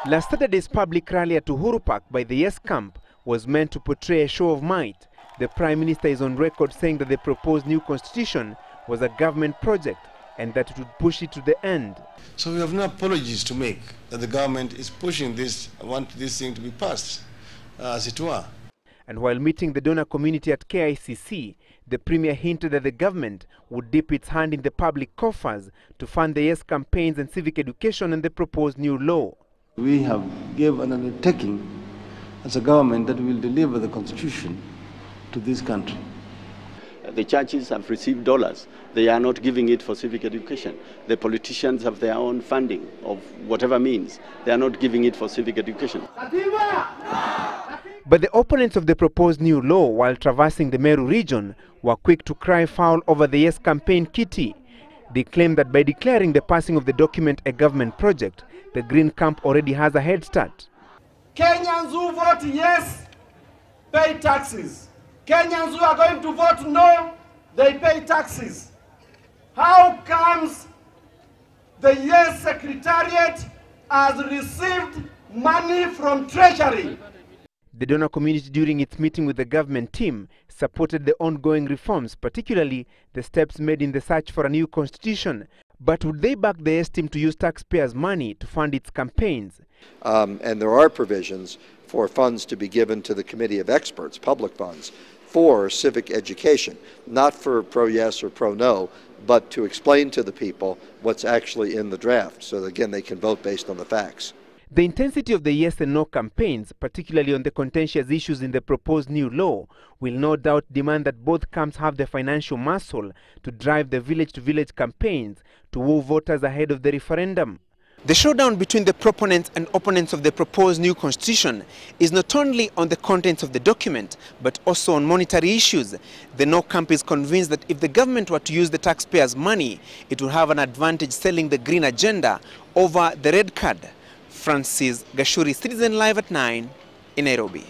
Last Saturday's public rally at Uhuru Park by the Yes camp was meant to portray a show of might. The Prime Minister is on record saying that the proposed new constitution was a government project and that it would push it to the end. So we have no apologies to make that the government is pushing this, want this thing to be passed, as it were. And while meeting the donor community at KICC, the Premier hinted that the government would dip its hand in the public coffers to fund the Yes campaigns and civic education and the proposed new law. We have given an undertaking as a government that will deliver the constitution to this country. The churches have received dollars. They are not giving it for civic education. The politicians have their own funding of whatever means. They are not giving it for civic education. But the opponents of the proposed new law, while traversing the Meru region, were quick to cry foul over the Yes campaign kitty. They claim that by declaring the passing of the document a government project, the Green camp already has a head start. Kenyans who vote yes pay taxes. Kenyans who are going to vote no, they pay taxes. How comes the Yes Secretariat has received money from Treasury? The donor community, during its meeting with the government team, supported the ongoing reforms, particularly the steps made in the search for a new constitution. But would they back the Yes team to use taxpayers' money to fund its campaigns? And there are provisions for funds to be given to the Committee of Experts, public funds, for civic education, not for pro-yes or pro-no, but to explain to the people what's actually in the draft, so that, again, they can vote based on the facts. The intensity of the Yes and No campaigns, particularly on the contentious issues in the proposed new law, will no doubt demand that both camps have the financial muscle to drive the village-to-village campaigns to woo voters ahead of the referendum. The showdown between the proponents and opponents of the proposed new constitution is not only on the contents of the document, but also on monetary issues. The No camp is convinced that if the government were to use the taxpayers' money, it would have an advantage selling the green agenda over the red card. Francis Gachuri, Citizen Live at 9 in Nairobi.